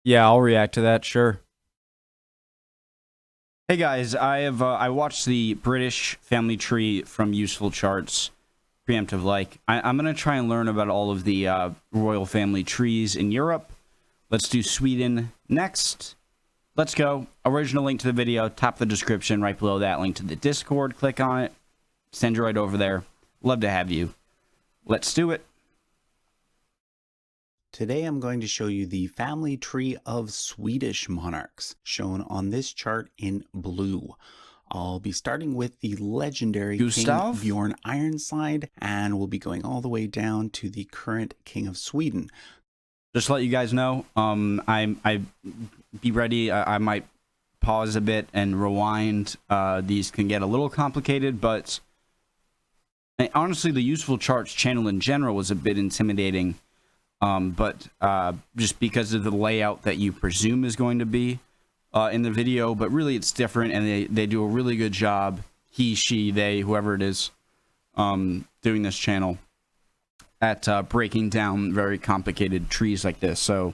Yeah, I'll react to that, sure. Hey guys, I watched the British family tree from Useful Charts, preemptive like. I'm gonna try and learn about all of the royal family trees in Europe. Let's do Sweden next. Let's go. Original link to the video, top of the description, right below that link to the Discord. Click on it. Send you right over there. Love to have you. Let's do it. Today I'm going to show you the family tree of Swedish monarchs, shown on this chart in blue. I'll be starting with the legendary Gustav? King Bjorn Ironside, and we'll be going all the way down to the current King of Sweden. Just to let you guys know, I be ready. I might pause a bit and rewind. These can get a little complicated, but honestly, the Useful Charts channel in general was a bit intimidating. But just because of the layout that you presume is going to be in the video, but really it's different, and they do a really good job, he, she, they, whoever it is, doing this channel at breaking down very complicated trees like this. So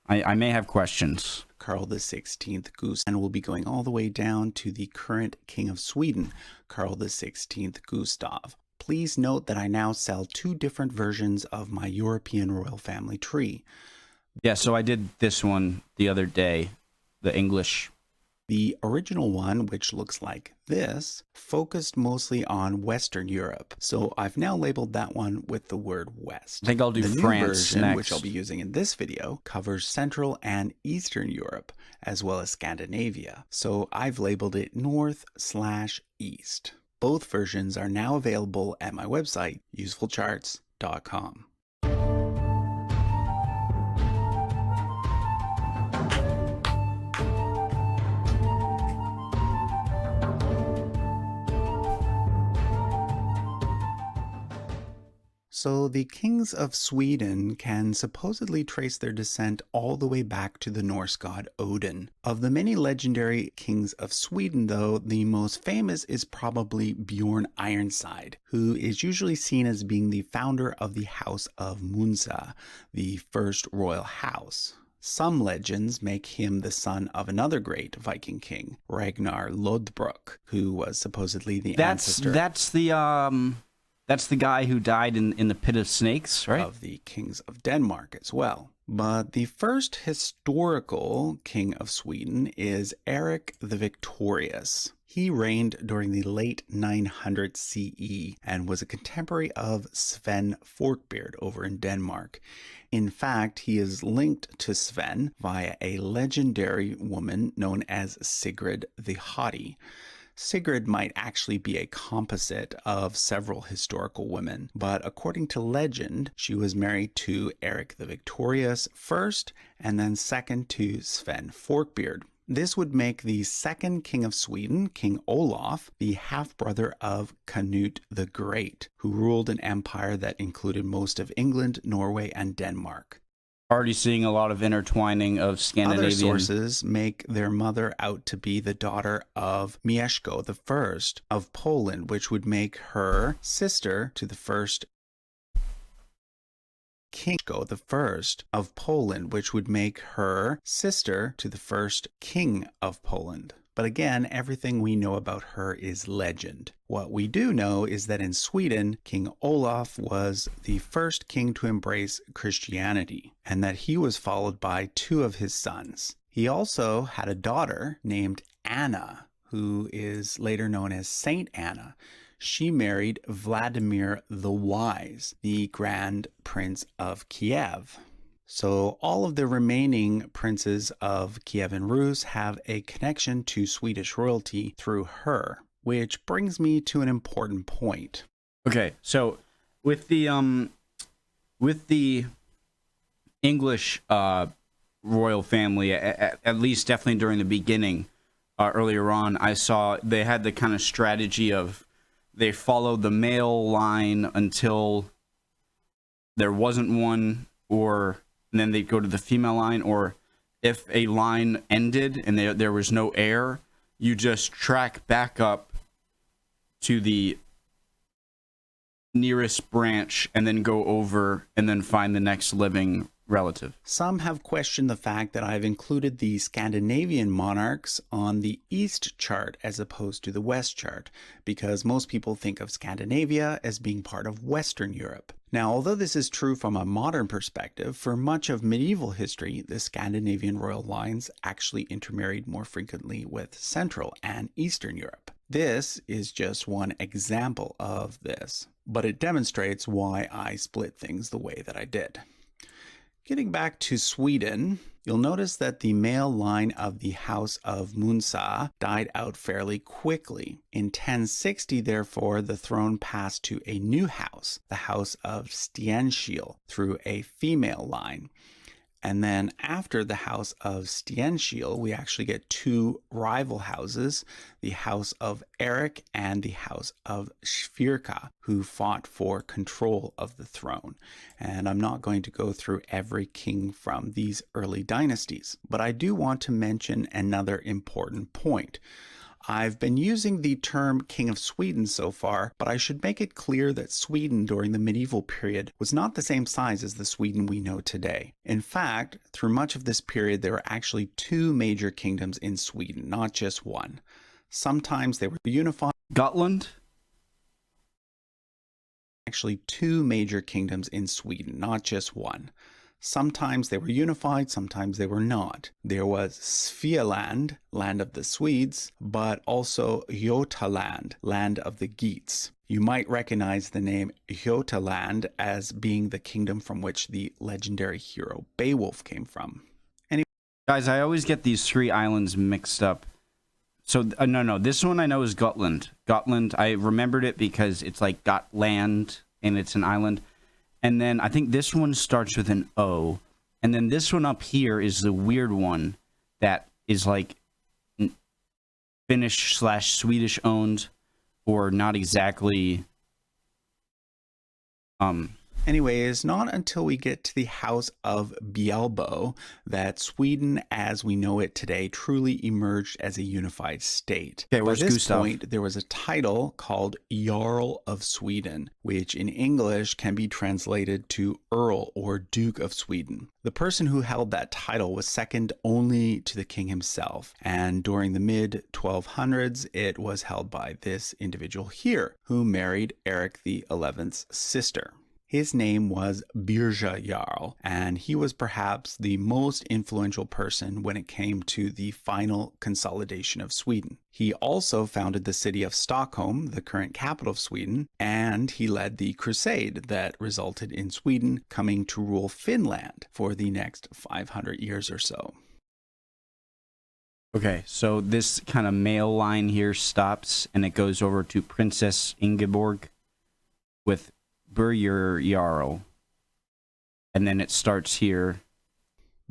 I may have questions. Carl XVI Gustav, and we'll be going all the way down to the current King of Sweden, Carl XVI Gustav. Please note that I now sell two different versions of my European royal family tree. Yeah, so I did this one the other day, the English. The original one, which looks like this, focused mostly on Western Europe. So I've now labeled that one with the word West. I think I'll do the France new version, next. which I'll be using in this video, covers Central and Eastern Europe, as well as Scandinavia. So I've labeled it North/East. Both versions are now available at my website, usefulcharts.com. So the kings of Sweden can supposedly trace their descent all the way back to the Norse god Odin. Of the many legendary kings of Sweden, though, the most famous is probably Bjorn Ironside, who is usually seen as being the founder of the House of Vasa, the first royal house. Some legends make him the son of another great Viking king, Ragnar Lodbrok, who was supposedly the ancestor. That's the guy who died in the pit of snakes, right? Of the kings of Denmark as well. But the first historical king of Sweden is Erik the Victorious. He reigned during the late 900 CE and was a contemporary of Sven Forkbeard over in Denmark. In fact, he is linked to Sven via a legendary woman known as Sigrid the Haughty. Sigrid might actually be a composite of several historical women, but according to legend, she was married to Erik the Victorious first, and then second to Sven Forkbeard. This would make the second king of Sweden, King Olaf, the half-brother of Canute the Great, who ruled an empire that included most of England, Norway, and Denmark. Already seeing a lot of intertwining of Scandinavian. Other sources make their mother out to be the daughter of Mieszko I of Poland, which would make her sister to the first King I of Poland, which would make her sister to the first king of Poland. But again, everything we know about her is legend. What we do know is that in Sweden, King Olaf was the first king to embrace Christianity, and that he was followed by two of his sons. He also had a daughter named Anna, who is later known as Saint Anna. She married Vladimir the Wise, the Grand Prince of Kiev. So all of the remaining princes of Kievan Rus have a connection to Swedish royalty through her, which brings me to an important point. Okay, so with the English royal family, at least definitely during the beginning, earlier on, I saw they had the kind of strategy of they followed the male line until there wasn't one, and then they'd go to the female line, or if a line ended and there was no heir, you just track back up to the nearest branch and then go over and then find the next living relative. Some have questioned the fact that I've included the Scandinavian monarchs on the East chart as opposed to the West chart, because most people think of Scandinavia as being part of Western Europe. Now, although this is true from a modern perspective, for much of medieval history, the Scandinavian royal lines actually intermarried more frequently with Central and Eastern Europe. This is just one example of this, but it demonstrates why I split things the way that I did. Getting back to Sweden, you'll notice that the male line of the House of Vasa died out fairly quickly. In 1060, therefore, the throne passed to a new house, the House of Stienskiil, through a female line. And then after the House of Stienskiil, we actually get two rival houses, the House of Erik and the House of Svirka, who fought for control of the throne. And I'm not going to go through every king from these early dynasties, but I do want to mention another important point. I've been using the term King of Sweden so far, but I should make it clear that Sweden during the medieval period was not the same size as the Sweden we know today. In fact, through much of this period, there were actually two major kingdoms in Sweden, not just one. Sometimes they were unified. Gotland? Actually, two major kingdoms in Sweden, not just one. Sometimes they were unified, sometimes they were not. There was Svealand, land of the Swedes, but also Götaland, land of the Geats. You might recognize the name Götaland as being the kingdom from which the legendary hero Beowulf came from. Guys, I always get these three islands mixed up. So, no, this one I know is Gotland. Gotland, I remembered it because it's like Gotland, and it's an island. And then I think this one starts with an O. And then this one up here is the weird one that is like Finnish/Swedish owned, or not exactly. Anyway, it's not until we get to the House of Bjälbo that Sweden, as we know it today, truly emerged as a unified state. Okay, where's By this Gustav? point, there was a title called Jarl of Sweden, which in English can be translated to Earl or Duke of Sweden. The person who held that title was second only to the king himself, and during the mid-1200s, it was held by this individual here, who married Erik XI's sister. His name was Birger Jarl, and he was perhaps the most influential person when it came to the final consolidation of Sweden. He also founded the city of Stockholm, the current capital of Sweden, and he led the crusade that resulted in Sweden coming to rule Finland for the next 500 years or so. Okay, so this kind of male line here stops, and it goes over to Princess Ingeborg with Birger Jarl, and then it starts here.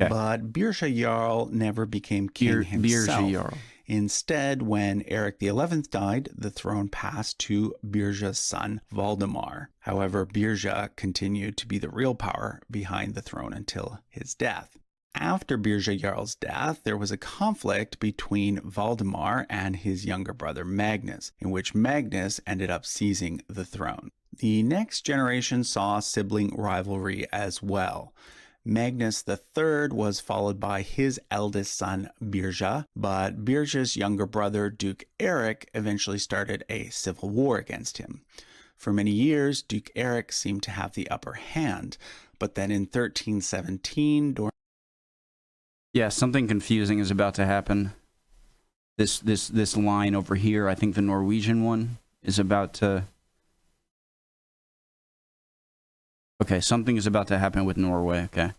Okay. But Birger Jarl never became king himself. Birger Jarl. Instead, when Erik XI died, the throne passed to Birger's son Valdemar. However, Birger continued to be the real power behind the throne until his death. After Birger Jarl's death, there was a conflict between Valdemar and his younger brother Magnus, in which Magnus ended up seizing the throne. The next generation saw sibling rivalry as well. Magnus III was followed by his eldest son Birger, but Birger's younger brother Duke Erik eventually started a civil war against him. For many years, Duke Erik seemed to have the upper hand, but then in 1317, Yeah, something confusing is about to happen. This line over here, I think the Norwegian one, is about to... Okay, something is about to happen with Norway, okay.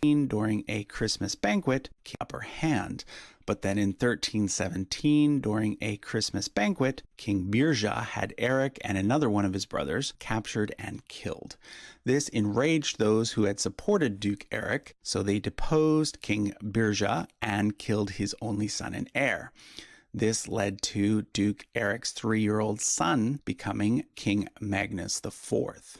During a Christmas banquet, upper hand. But then in 1317, during a Christmas banquet, King Birger had Erik and another one of his brothers captured and killed. This enraged those who had supported Duke Erik, so they deposed King Birger and killed his only son and heir. This led to Duke Erik's 3-year-old son becoming King Magnus IV.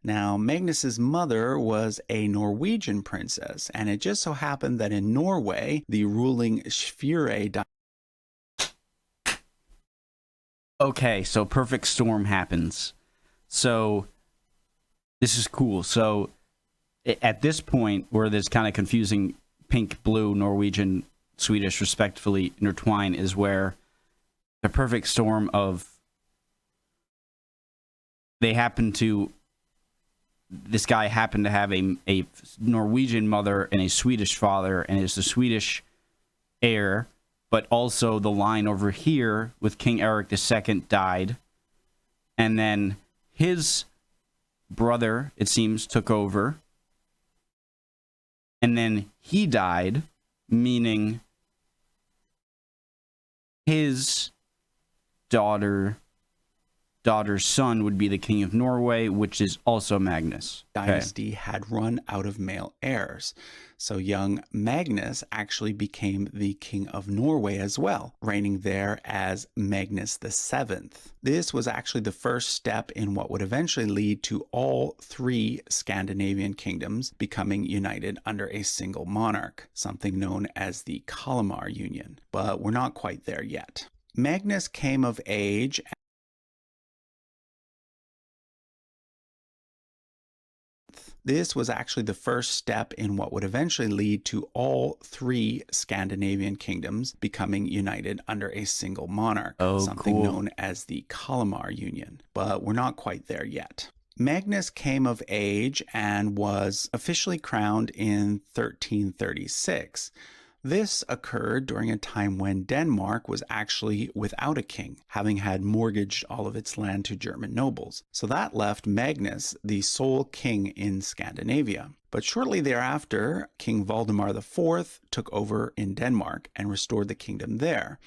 Now, Magnus's mother was a Norwegian princess, and it just so happened that in Norway, the ruling Svirre died. Okay, so perfect storm happens. So, this is cool. So, at this point where this kind of confusing pink, blue, Norwegian, Swedish respectively intertwine is where the perfect storm of this guy happened to have a Norwegian mother and a Swedish father, and is the Swedish heir, but also the line over here with King Eric II died, and then his brother, it seems, took over, and then he died, meaning his daughter's son would be the King of Norway, which is also Magnus. Dynasty had run out of male heirs. So young Magnus actually became the King of Norway as well, reigning there as Magnus VII. This was actually the first step in what would eventually lead to all three Scandinavian kingdoms becoming united under a single monarch, something known as the Kalmar Union. But we're not quite there yet. Magnus came of age. This was actually the first step in what would eventually lead to all three Scandinavian kingdoms becoming united under a single monarch, something known as the Kalmar Union. But we're not quite there yet. Magnus came of age and was officially crowned in 1336. This occurred during a time when Denmark was actually without a king, having had mortgaged all of its land to German nobles. So that left Magnus the sole king in Scandinavia. But shortly thereafter, King Valdemar IV took over in Denmark and restored the kingdom there.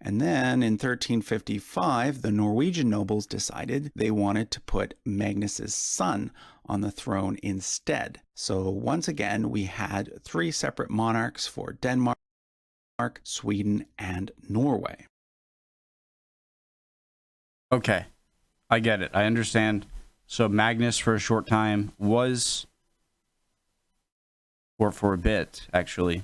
And then in 1355, the Norwegian nobles decided they wanted to put Magnus's son on the throne instead. So once again, we had three separate monarchs for Denmark, Sweden, and Norway. Okay, I get it. I understand. So Magnus for a short time was, or for a bit, actually,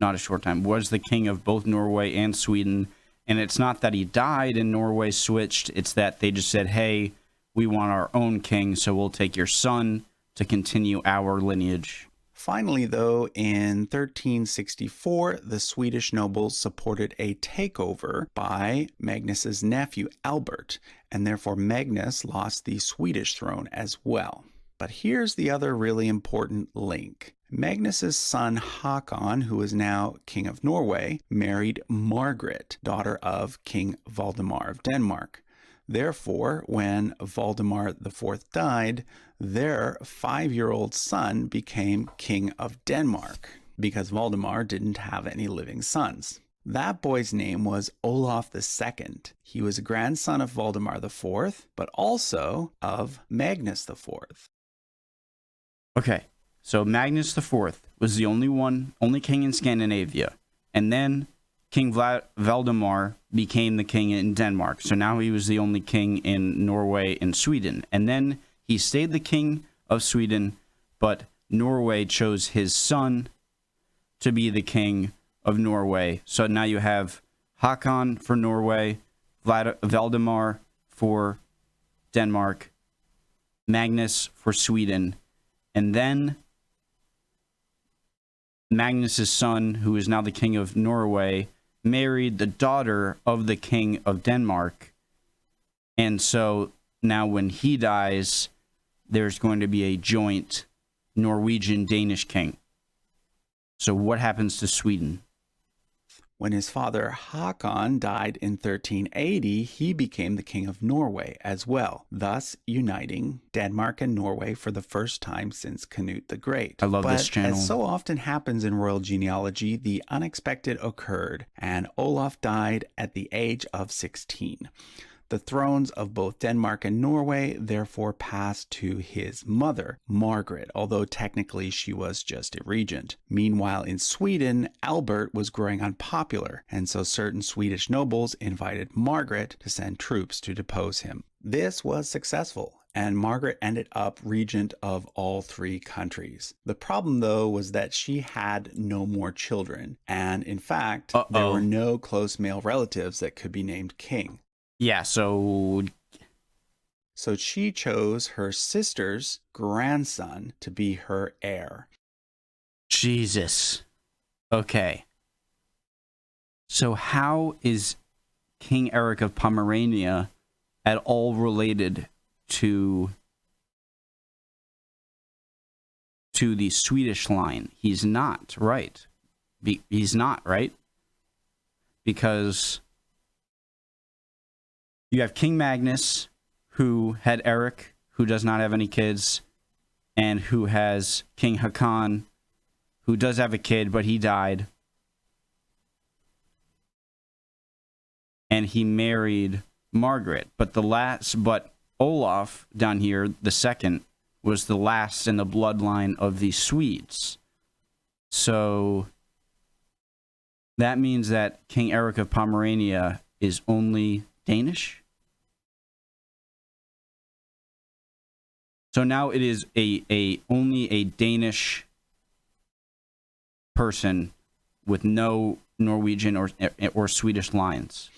not a short time, was the king of both Norway and Sweden. And it's not that he died and Norway switched. It's that they just said, hey, we want our own king, so we'll take your son to continue our lineage. Finally, though, in 1364, the Swedish nobles supported a takeover by Magnus's nephew, Albert, and therefore Magnus lost the Swedish throne as well. But here's the other really important link. Magnus's son Håkon, who is now King of Norway, married Margaret, daughter of King Valdemar of Denmark. Therefore, when Valdemar IV died, their 5-year-old son became King of Denmark, because Valdemar didn't have any living sons. That boy's name was Olaf II. He was a grandson of Valdemar IV, but also of Magnus IV. Okay, so Magnus IV was the only king in Scandinavia, and then King Valdemar became the king in Denmark. So now he was the only king in Norway and Sweden. And then he stayed the king of Sweden, but Norway chose his son to be the king of Norway. So now you have Håkon for Norway, Valdemar for Denmark, Magnus for Sweden, and then Magnus's son, who is now the king of Norway, married the daughter of the king of Denmark. And so now when he dies, there's going to be a joint Norwegian-Danish king. So what happens to Sweden? When his father Håkon died in 1380, he became the king of Norway as well, thus uniting Denmark and Norway for the first time since Canute the Great. I love this channel. But as so often happens in royal genealogy, the unexpected occurred, and Olaf died at the age of 16. The thrones of both Denmark and Norway therefore passed to his mother, Margaret, although technically she was just a regent. Meanwhile, in Sweden, Albert was growing unpopular, and so certain Swedish nobles invited Margaret to send troops to depose him. This was successful, and Margaret ended up regent of all three countries. The problem, though, was that she had no more children, and in fact, there were no close male relatives that could be named king. Yeah, so so she chose her sister's grandson to be her heir. Jesus. Okay. So how is King Eric of Pomerania at all related to the Swedish line? He's not, right? He's not, right? Because you have King Magnus, who had Eric, who does not have any kids, and who has King Haakon, who does have a kid, but he died. And he married Margaret. But Olaf down here, the second, was the last in the bloodline of the Swedes. So that means that King Eric of Pomerania is only Danish. So now it is only a Danish person with no Norwegian or Swedish lines.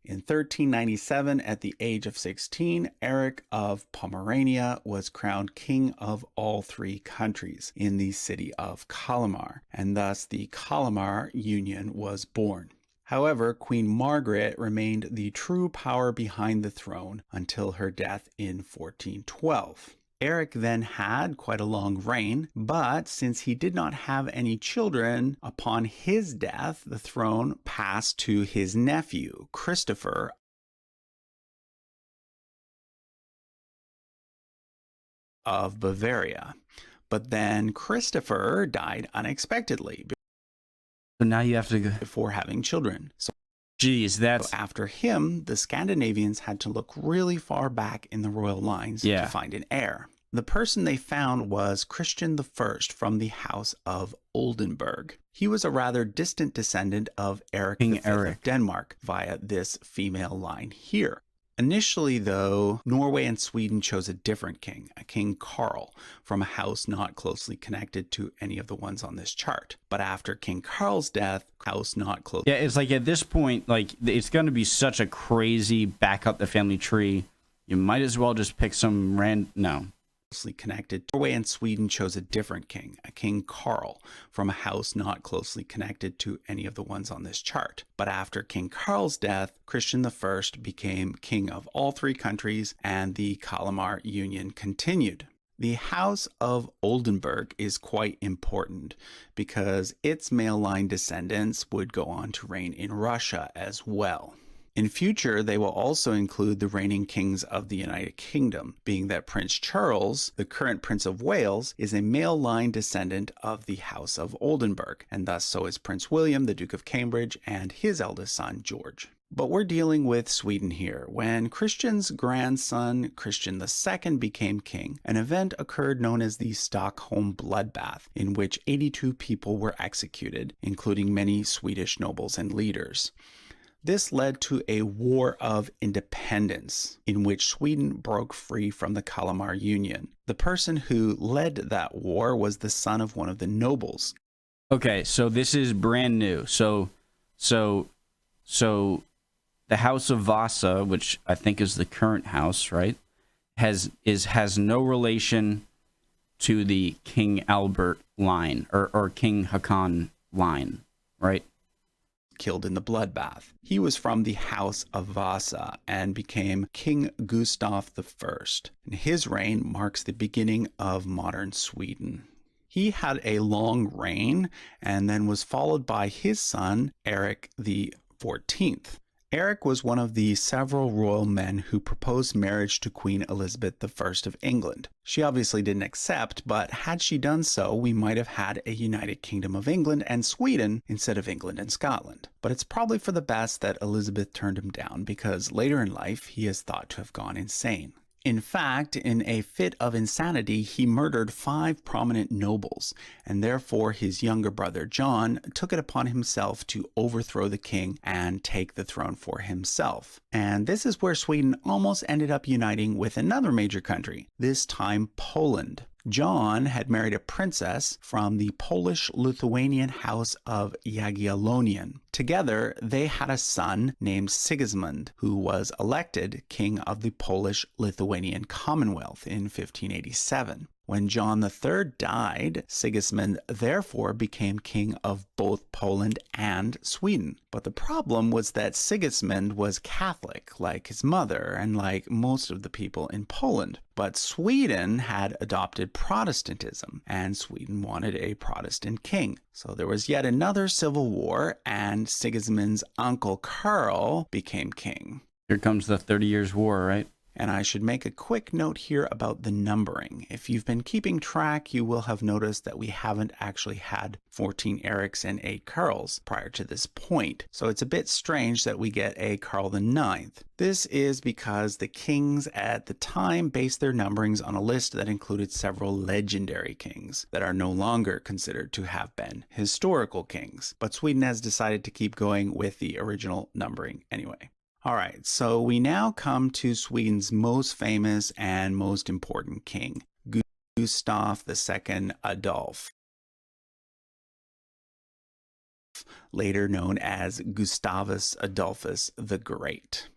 In 1397, at the age of 16, Eric of Pomerania was crowned king of all three countries in the city of Kalmar, and thus the Kalmar Union was born. However, Queen Margaret remained the true power behind the throne until her death in 1412. Eric then had quite a long reign, but since he did not have any children, upon his death, the throne passed to his nephew, Christopher of Bavaria. But then Christopher died unexpectedly So now you have to go before having children. So after him, the Scandinavians had to look really far back in the royal lines to find an heir. The person they found was Christian I from the House of Oldenburg. He was a rather distant descendant of Eric V of Denmark via this female line here. Initially, though, Norway and Sweden chose a different king, a King Karl, from a house not closely connected to any of the ones on this chart. But after King Karl's death, house not close. Yeah, it's like at this point, like it's going to be such a crazy back up the family tree. You might as well just pick some closely connected. Norway and Sweden chose a different king, a King Karl, from a house not closely connected to any of the ones on this chart. But after King Karl's death, Christian I became king of all three countries, and the Kalmar Union continued. The House of Oldenburg is quite important because its male line descendants would go on to reign in Russia as well. In future, they will also include the reigning kings of the United Kingdom, being that Prince Charles, the current Prince of Wales, is a male line descendant of the House of Oldenburg, and thus so is Prince William, the Duke of Cambridge, and his eldest son, George. But we're dealing with Sweden here. When Christian's grandson, Christian II, became king, an event occurred known as the Stockholm Bloodbath, in which 82 people were executed, including many Swedish nobles and leaders. This led to a war of independence in which Sweden broke free from the Kalmar Union. The person who led that war was the son of one of the nobles. Okay, so this is brand new. So the House of Vasa, which I think is the current house, right, has no relation to the King Albert line or King Haakon line, right? Killed in the bloodbath. He was from the House of Vasa and became King Gustav I, and his reign marks the beginning of modern Sweden. He had a long reign and then was followed by his son, Eric the 14th. Eric was one of the several royal men who proposed marriage to Queen Elizabeth I of England. She obviously didn't accept, but had she done so, we might have had a United Kingdom of England and Sweden instead of England and Scotland. But it's probably for the best that Elizabeth turned him down, because later in life he is thought to have gone insane. In fact, in a fit of insanity, he murdered 5 prominent nobles, and therefore his younger brother John took it upon himself to overthrow the king and take the throne for himself. And this is where Sweden almost ended up uniting with another major country, this time Poland. John had married a princess from the Polish-Lithuanian House of Jagiellonian. Together, they had a son named Sigismund, who was elected king of the Polish-Lithuanian Commonwealth in 1587. When John III died, Sigismund therefore became king of both Poland and Sweden. But the problem was that Sigismund was Catholic, like his mother and like most of the people in Poland. But Sweden had adopted Protestantism, and Sweden wanted a Protestant king. So there was yet another civil war, and Sigismund's uncle Karl became king. Here comes the 30 Years' War, right? And I should make a quick note here about the numbering. If you've been keeping track, you will have noticed that we haven't actually had 14 Erics and 8 Karls prior to this point. So it's a bit strange that we get a Karl IX. This is because the kings at the time based their numberings on a list that included several legendary kings that are no longer considered to have been historical kings. But Sweden has decided to keep going with the original numbering anyway. All right, so we now come to Sweden's most famous and most important king, Gustav II Adolf, later known as Gustavus Adolphus the Great.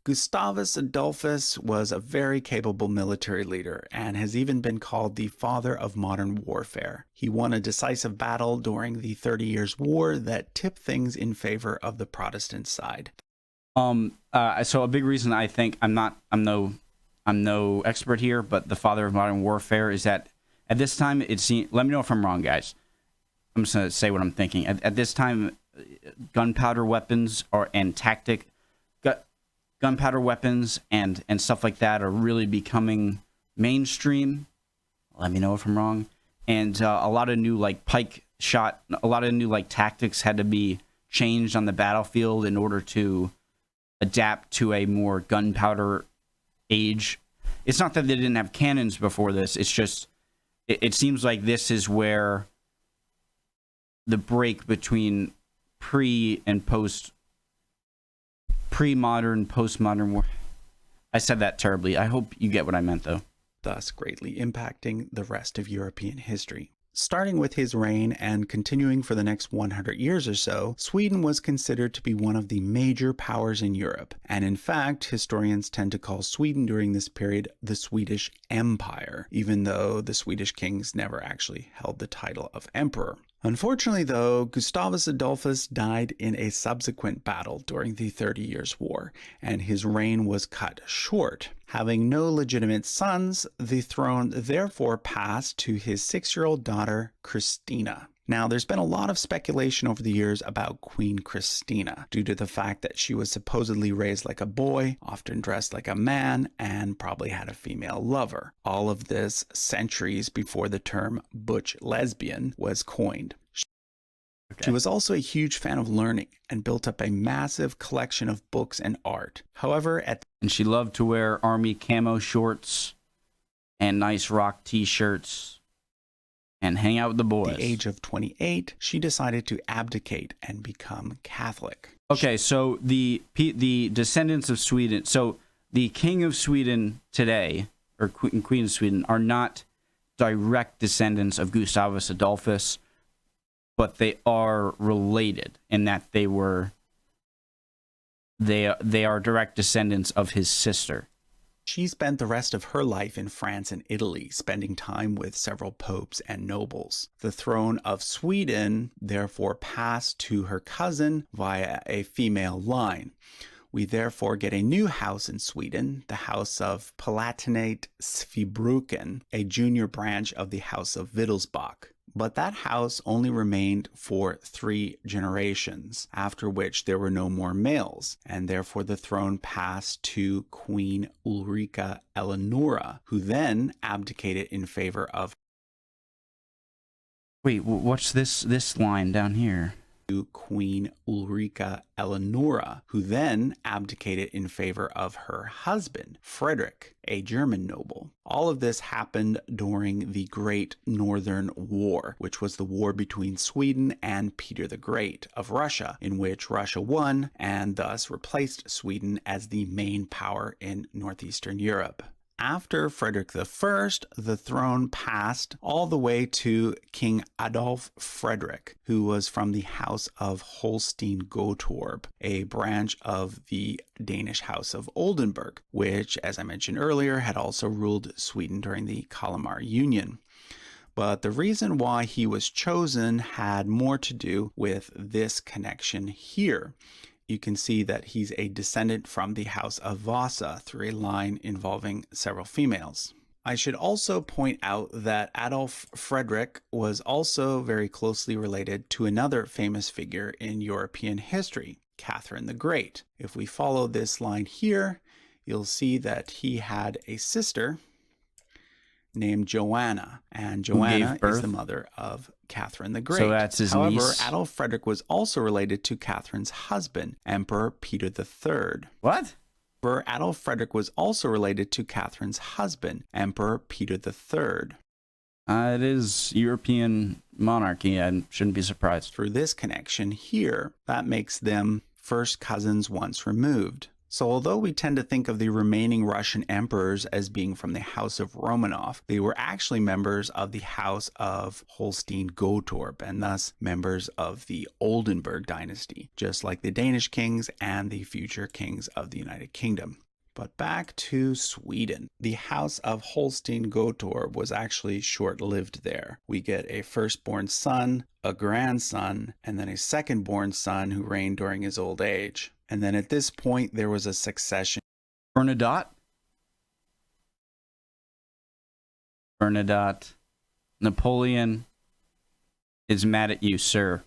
Gustavus Adolphus was a very capable military leader and has even been called the father of modern warfare. He won a decisive battle during the 30 Years' War that tipped things in favor of the Protestant side. So a big reason I think I'm no expert here, but the father of modern warfare is that at this time it seemed. Let me know if I'm wrong, guys. I'm just gonna say what I'm thinking. At this time, gunpowder weapons gunpowder weapons and stuff like that are really becoming mainstream. Let me know if I'm wrong. And a lot of new tactics had to be changed on the battlefield in order to adapt to a more gunpowder age. It's not that they didn't have cannons before this. It's just, it seems like this is where the break between pre-modern, postmodern war. I said that terribly. I hope you get what I meant, though. Thus greatly impacting the rest of European history. Starting with his reign and continuing for the next 100 years or so, Sweden was considered to be one of the major powers in Europe. And in fact, historians tend to call Sweden during this period the Swedish Empire, even though the Swedish kings never actually held the title of emperor. Unfortunately, though, Gustavus Adolphus died in a subsequent battle during the 30 Years' War, and his reign was cut short. Having no legitimate sons, the throne therefore passed to his 6-year-old daughter, Christina. Now, there's been a lot of speculation over the years about Queen Christina, due to the fact that she was supposedly raised like a boy, often dressed like a man, and probably had a female lover. All of this centuries before the term butch lesbian was coined. She was also a huge fan of learning and built up a massive collection of books and art. However, and she loved to wear army camo shorts and nice rock t-shirts and hang out with the boys. At the age of 28, she decided to abdicate and become Catholic. Okay, so the descendants of Sweden, so the king of Sweden today, or queen of Sweden, are not direct descendants of Gustavus Adolphus, but they are related in that they are direct descendants of his sister. She spent the rest of her life in France and Italy, spending time with several popes and nobles. The throne of Sweden therefore passed to her cousin via a female line. We therefore get a new house in Sweden, the House of Palatinate-Zweibrücken, a junior branch of the House of Wittelsbach. But that house only remained for 3 generations, after which there were no more males, and therefore the throne passed to Queen Ulrika Eleonora, who then abdicated in favor of... Wait, what's this line down here? Queen Ulrika Eleonora, who then abdicated in favor of her husband, Frederick, a German noble. All of this happened during the Great Northern War, which was the war between Sweden and Peter the Great of Russia, in which Russia won and thus replaced Sweden as the main power in northeastern Europe. After Frederick I, the throne passed all the way to King Adolf Frederick, who was from the House of Holstein-Gottorp, a branch of the Danish House of Oldenburg, which, as I mentioned earlier, had also ruled Sweden during the Kalmar Union. But the reason why he was chosen had more to do with this connection here. You can see that he's a descendant from the House of Vasa through a line involving several females. I should also point out that Adolf Frederick was also very closely related to another famous figure in European history, Catherine the Great. If we follow this line here, you'll see that he had a sister named Joanna, and Joanna is the mother of Catherine the Great. So that's his niece. However, Adolf Frederick was also related to Catherine's husband, Emperor Peter III. What? Adolf Frederick was also related to Catherine's husband, Emperor Peter III. It is European monarchy. I shouldn't be surprised. Through this connection here, that makes them first cousins once removed. So although we tend to think of the remaining Russian emperors as being from the House of Romanov, they were actually members of the House of Holstein-Gottorp and thus members of the Oldenburg dynasty, just like the Danish kings and the future kings of the United Kingdom. But back to Sweden. The House of Holstein-Gottorp was actually short-lived there. We get a firstborn son, a grandson, and then a second-born son who reigned during his old age. And then at this point, there was a succession. Bernadotte. Napoleon is mad at you, sir.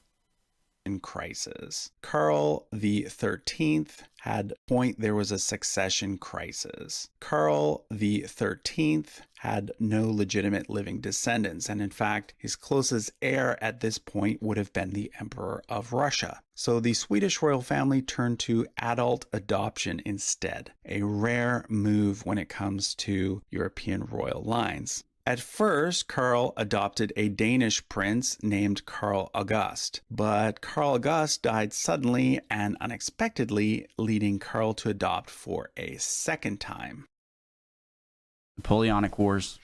Crisis. Karl the 13th had there was a succession crisis. Karl the 13th had no legitimate living descendants, and in fact, his closest heir at this point would have been the Emperor of Russia. So the Swedish royal family turned to adult adoption instead, a rare move when it comes to European royal lines. At first, Karl adopted a Danish prince named Karl August, but Karl August died suddenly and unexpectedly, leading Karl to adopt for a second time. Napoleonic Wars.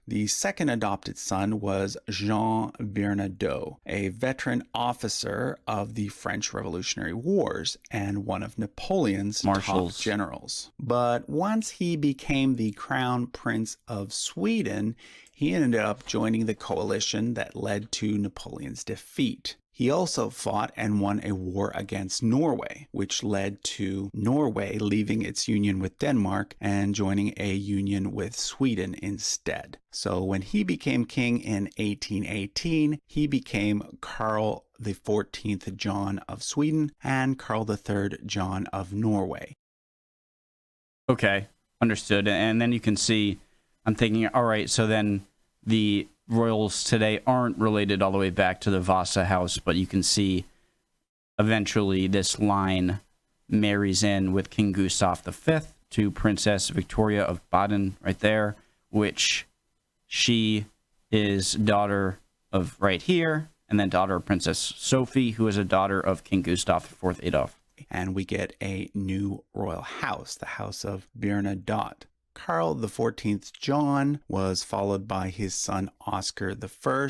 The second adopted son was Jean Bernadotte, a veteran officer of the French Revolutionary Wars and one of Napoleon's top generals. But once he became the crown prince of Sweden, he ended up joining the coalition that led to Napoleon's defeat. He also fought and won a war against Norway, which led to Norway leaving its union with Denmark and joining a union with Sweden instead. So when he became king in 1818, he became Karl the 14th John of Sweden and Karl III John of Norway. Okay, understood. And then you can see, I'm thinking, all right, so then the royals today aren't related all the way back to the Vasa house, but you can see eventually this line marries in with King Gustav V to Princess Victoria of Baden right there, which she is daughter of right here, and then daughter of Princess Sophie, who is a daughter of King Gustav IV Adolf. And we get a new royal house, the House of Bernadotte. Karl XIV John was followed by his son Oscar I,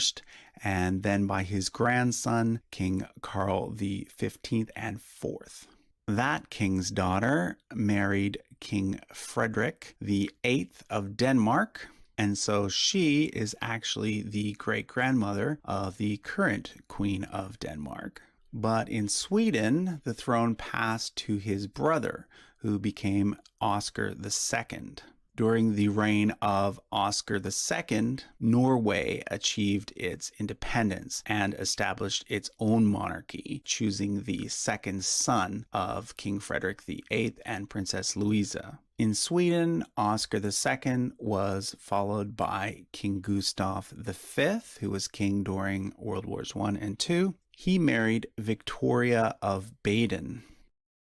and then by his grandson, King Karl XV and IV. That king's daughter married King Frederick VIII of Denmark, and so she is actually the great-grandmother of the current Queen of Denmark. But in Sweden, the throne passed to his brother, who became Oscar II. During the reign of Oscar II, Norway achieved its independence and established its own monarchy, choosing the second son of King Frederick VIII and Princess Louisa. In Sweden, Oscar II was followed by King Gustav V, who was king during World Wars I and II. He married Victoria of Baden.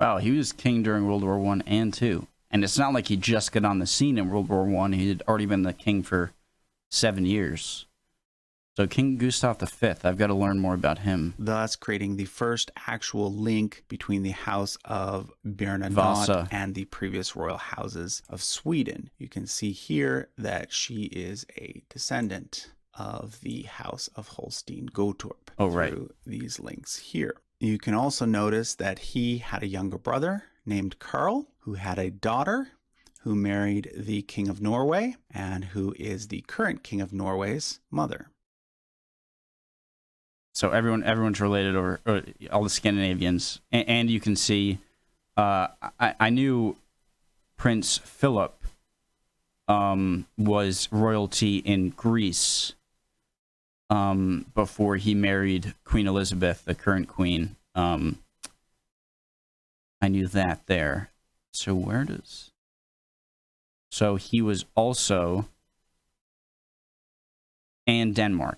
Wow, he was king during World War I and II. And it's not like he just got on the scene in World War I. He had already been the king for 7 years. So King Gustav V, I've got to learn more about him. thus creating the first actual link between the House of Bernadotte Vasa. and the previous royal houses of Sweden. You can see here that she is a descendant of the House of Holstein-Gottorp through these links here. You can also notice that he had a younger brother named Karl, who had a daughter who married the King of Norway, and who is the current King of Norway's mother. So everyone's related, or all the Scandinavians, and you can see, I knew Prince Philip was royalty in Greece before he married Queen Elizabeth, the current queen. I knew that there. So where does? So he was also, and Denmark.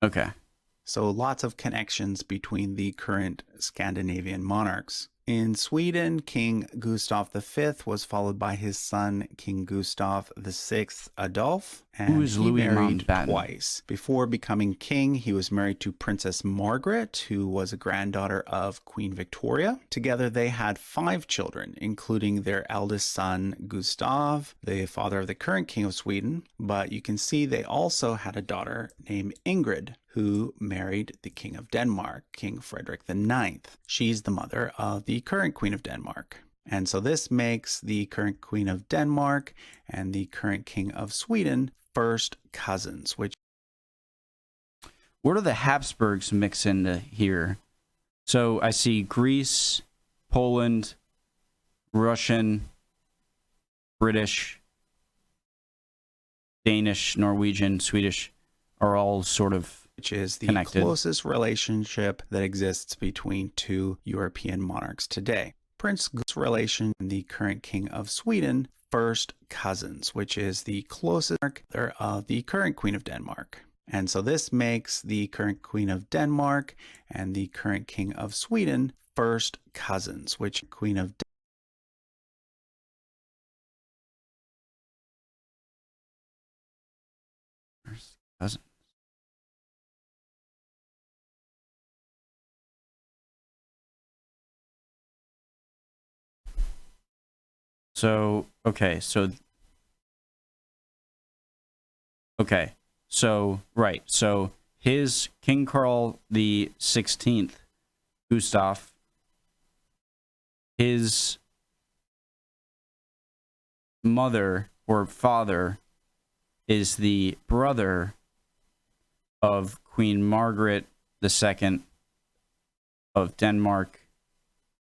Okay. So lots of connections between the current Scandinavian monarchs. In Sweden, King Gustav V was followed by his son, King Gustav VI Adolf, and Who is he Louis married Mountbatten? twice. Before becoming king, he was married to Princess Margaret, who was a granddaughter of Queen Victoria. Together, they had 5 children, including their eldest son, Gustav, the father of the current King of Sweden. But you can see they also had a daughter named Ingrid, who married the King of Denmark, King Frederick IX. She's the mother of the current Queen of Denmark. And so this makes the current Queen of Denmark and the current King of Sweden first cousins, which... Where do the Habsburgs mix into here? So I see Greece, Poland, Russian, British, Danish, Norwegian, Swedish are all sort of which is the connected. Closest relationship that exists between two European monarchs today. Prince Gustaf's relation and the current King of Sweden, first cousins, which is the closest of the current Queen of Denmark. And so this makes the current Queen of Denmark and the current King of Sweden first cousins, which Queen of cousin. So, okay, so right, so his King Carl the 16th, Gustav, his mother or father is the brother of Queen Margaret II of Denmark.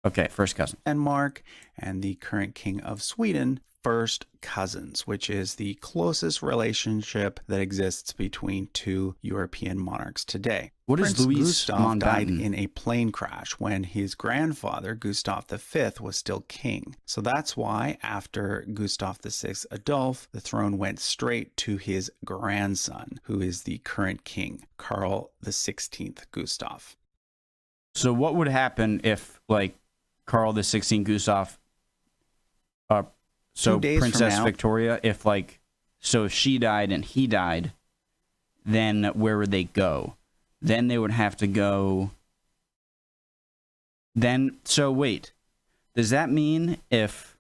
Okay, first cousin. Denmark and the current King of Sweden, first cousins, which is the closest relationship that exists between two European monarchs today. What is Prince Louis Gustav died Mountbatten? in a plane crash when his grandfather, Gustav V, was still king. So that's why, after Gustav VI Adolf, the throne went straight to his grandson, who is the current king, Karl XVI Gustav. So what would happen if, like, Carl the 16th Gustav, so 2 days from Princess now- Victoria, if she died and he died, then where would they go? Then they would have to go. Then, so wait, does that mean if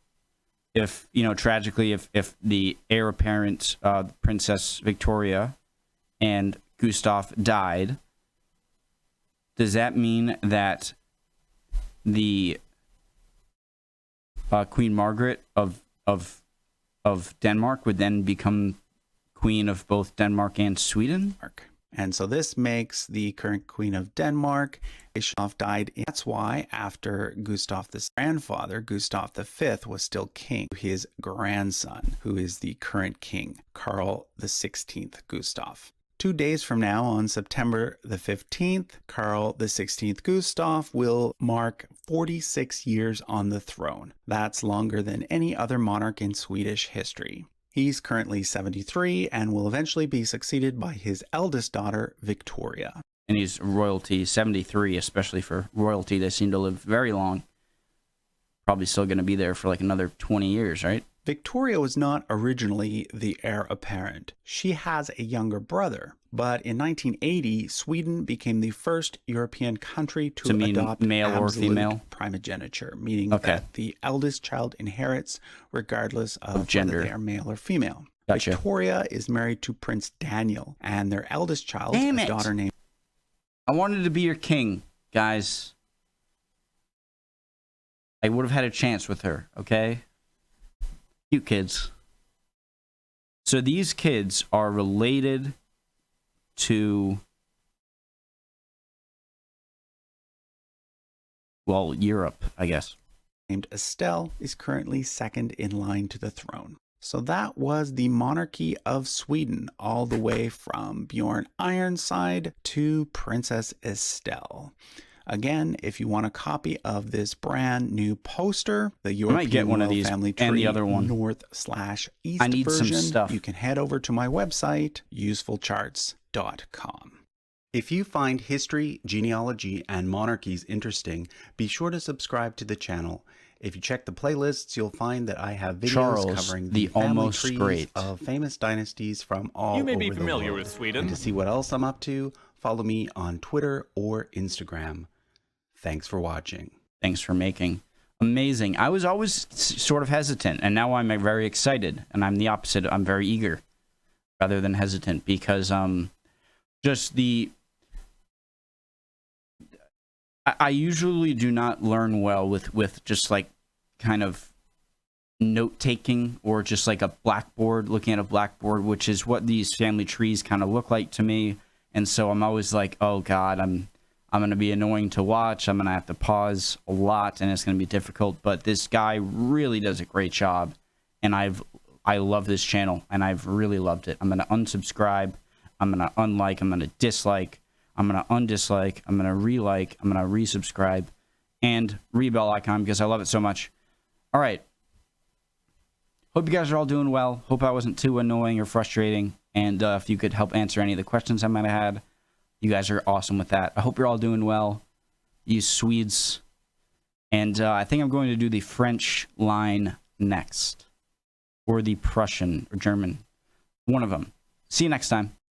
tragically, if the heir apparent, Princess Victoria and Gustav died, does that mean that the Queen Margaret of Denmark would then become queen of both Denmark and Sweden? And so this makes the current Queen of Denmark. Gustav died. That's why, after Gustav's grandfather, Gustav V, was still king, his grandson, who is the current king, Karl XVI Gustav. 2 days from now, on September the 15th, Karl XVI Gustav will mark 46 years on the throne. That's longer than any other monarch in Swedish history. He's currently 73 and will eventually be succeeded by his eldest daughter, Victoria. And he's royalty, 73, especially for royalty. They seem to live very long. Probably still going to be there for like another 20 years, right? Victoria was not originally the heir apparent. She has a younger brother. But in 1980, Sweden became the first European country to adopt male or absolute female primogeniture, meaning that the eldest child inherits regardless of gender, whether they are male or female. Gotcha. Victoria is married to Prince Daniel, and their eldest child, a daughter named... I wanted to be your king, guys. I would have had a chance with her, okay? Cute kids. So these kids are related to, well, Europe, I guess. Named Estelle is currently second in line to the throne. So that was the monarchy of Sweden, all the way from Bjorn Ironside to Princess Estelle. Again, if you want a copy of this brand new poster, the European Royal Family Tree and the other one. North/East version, you can head over to my website, usefulcharts.com. If you find history, genealogy, and monarchies interesting, be sure to subscribe to the channel. If you check the playlists, you'll find that I have videos covering the family trees of famous dynasties from all over the world. You may be familiar with Sweden. And to see what else I'm up to, follow me on Twitter or Instagram. Thanks for watching. Thanks for making. Amazing. I was always sort of hesitant, and now I'm very excited, and I'm the opposite. I'm very eager rather than hesitant, because just the... I usually do not learn well with just like kind of note-taking, or just like a blackboard, looking at a blackboard, which is what these family trees kind of look like to me. And so I'm always like, oh God, I'm going to be annoying to watch. I'm going to have to pause a lot, and it's going to be difficult. But this guy really does a great job, and I love this channel, and I've really loved it. I'm going to unsubscribe. I'm going to unlike. I'm going to dislike. I'm going to undislike. I'm going to relike. I'm going to resubscribe, and rebell icon, because I love it so much. All right. Hope you guys are all doing well. Hope I wasn't too annoying or frustrating. And if you could help answer any of the questions I might have had, you guys are awesome with that. I hope you're all doing well, you Swedes. And I think I'm going to do the French line next, or the Prussian or German, one of them. See you next time.